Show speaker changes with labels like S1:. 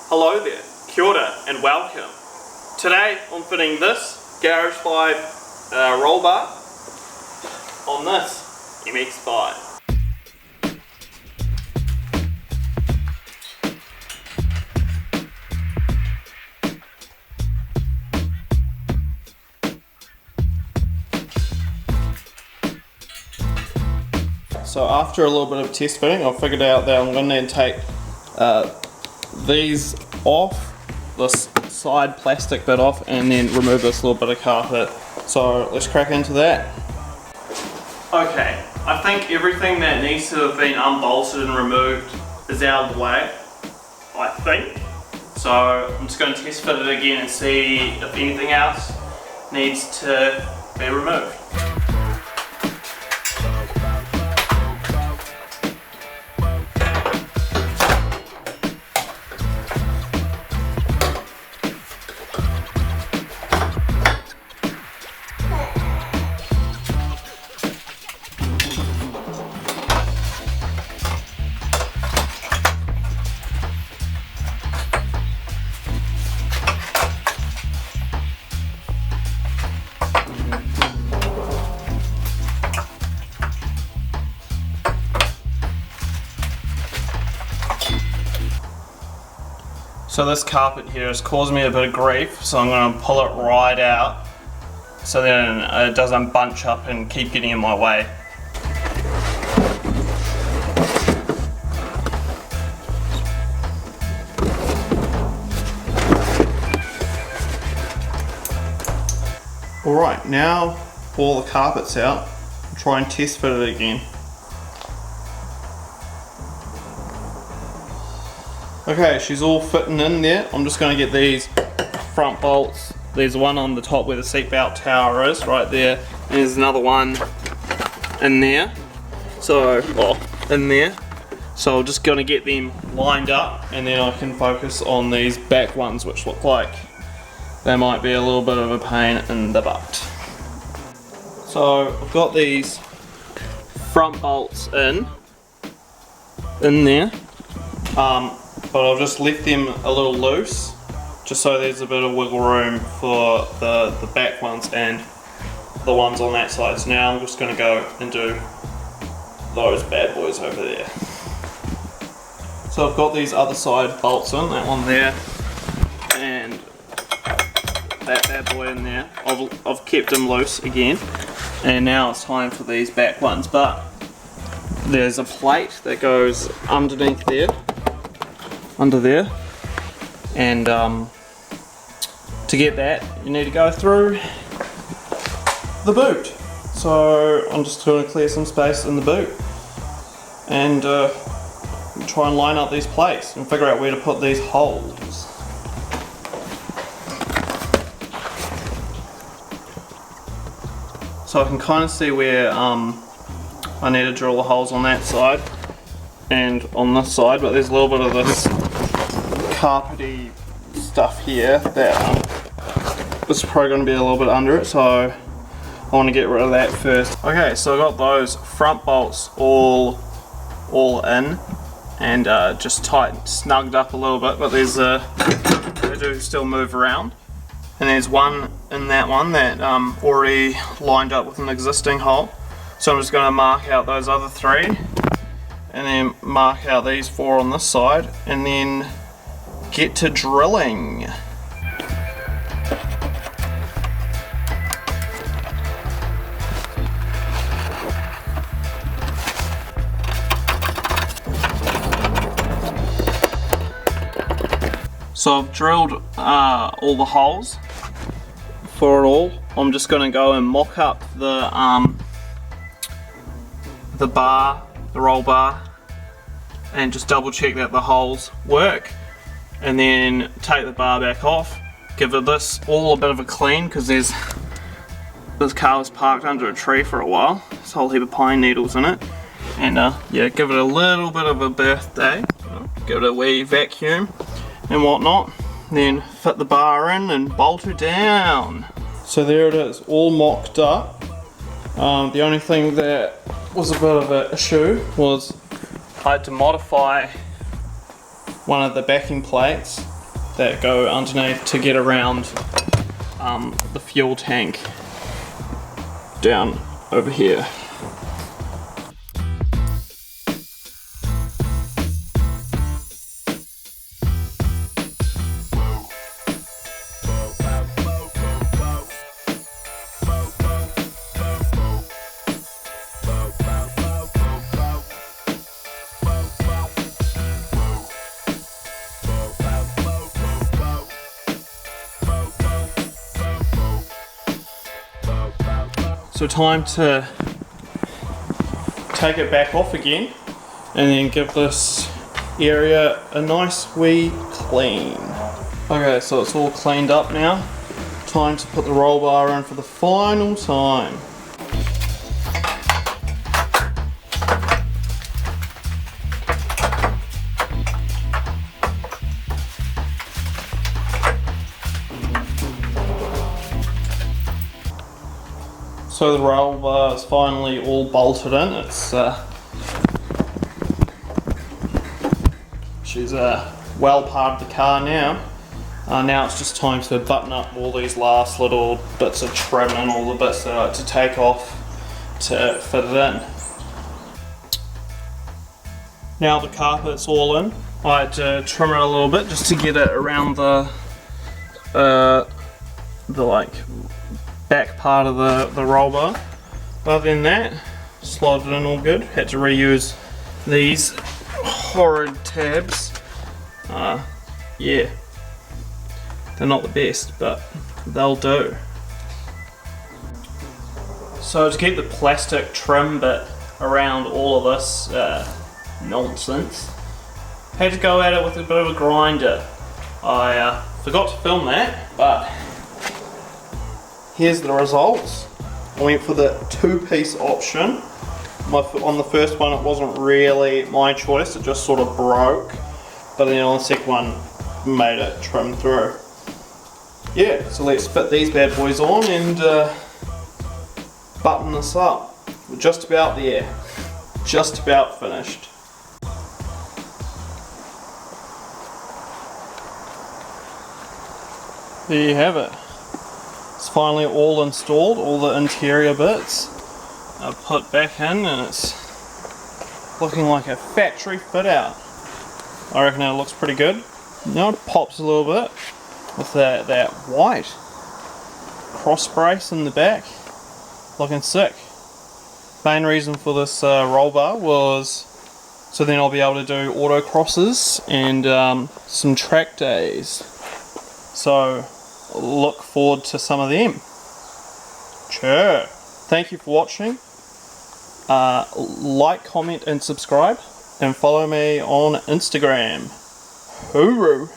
S1: Hello there, kia ora and welcome. Today I'm fitting this MX5 roll bar on this MX5. So after a little bit of test fitting, I figured out that I'm going to need to take these off, this side plastic bit off, and then remove this little bit of carpet. So let's crack into that. Okay, I think everything that needs to have been unbolted and removed is out of the way, I think. So I'm just going to test fit it again and see if anything else needs to be removed. So this carpet here has caused me a bit of grief, so I'm going to pull it right out so then it doesn't bunch up and keep getting in my way. Alright, now all the carpet's out, I'll try and test fit it again. Okay, she's all fitting in there. I'm just going to get these front bolts. There's one on the top where the seatbelt tower is, right there. And there's another one in there. So, in there. So I'm just going to get them lined up, and then I can focus on these back ones, which look like they might be a little bit of a pain in the butt. So I've got these front bolts in there. But I've just left them a little loose, just so there's a bit of wiggle room for the back ones and the ones on that side. So now I'm just going to go and do those bad boys over there. So I've got these other side bolts in, that one there, and that bad boy in there. I've kept them loose again, and now it's time for these back ones. But there's a plate that goes underneath there. Under there, and to get that you need to go through the boot. So I'm just going to clear some space in the boot and try and line up these plates and figure out where to put these holes. So I can kind of see where I need to drill the holes on that side and on this side, but there's a little bit of this carpety stuff here that this is probably going to be a little bit under it, so I want to get rid of that first. Okay, so I got those front bolts all in and just tight, snugged up a little bit, but there's they do still move around, and there's one in that one that already lined up with an existing hole, so I'm just going to mark out those other three and then mark out these four on this side and then get to drilling. So I've drilled all the holes for it all. I'm just going to go and mock up the bar, the roll bar, and just double check that the holes work, and then take the bar back off, give it this all a bit of a clean, because this car was parked under a tree for a while. There's a whole heap of pine needles in it, and yeah, give it a little bit of a birthday, give it a wee vacuum and whatnot, then fit the bar in and bolt it down. So there it is, all mocked up. The only thing that was a bit of an issue was I had to modify one of the backing plates that go underneath to get around the fuel tank down over here. So time to take it back off again and then give this area a nice wee clean. Okay, so it's all cleaned up now. Time to put the roll bar in for the final time. So the roll bar is finally all bolted in. It's she's well part of the car now. Now it's just time to button up all these last little bits of trim and all the bits that I like to take off to fit it in. Now the carpet's all in. I had to trim it a little bit just to get it around the like back part of the roll bar. Other than that, slotted in all good. Had to reuse these horrid tabs. Yeah, they're not the best, but they'll do. So to keep the plastic trim bit around all of this nonsense, had to go at it with a bit of a grinder. I forgot to film that, but here's the results. I went for the two-piece option. On the first one it wasn't really my choice, it just sort of broke. But then on the second one, made it trim through. Yeah, so let's fit these bad boys on and button this up. We're just about there. Just about finished. There you have it. It's finally all installed, all the interior bits are put back in and it's looking like a factory fit out. I reckon it looks pretty good. Now it pops a little bit with that white cross brace in the back. Looking sick. Main reason for this roll bar was so then I'll be able to do autocrosses and some track days. So look forward to some of them. Sure. Thank you for watching. Like, comment and subscribe and follow me on Instagram. Hooroo.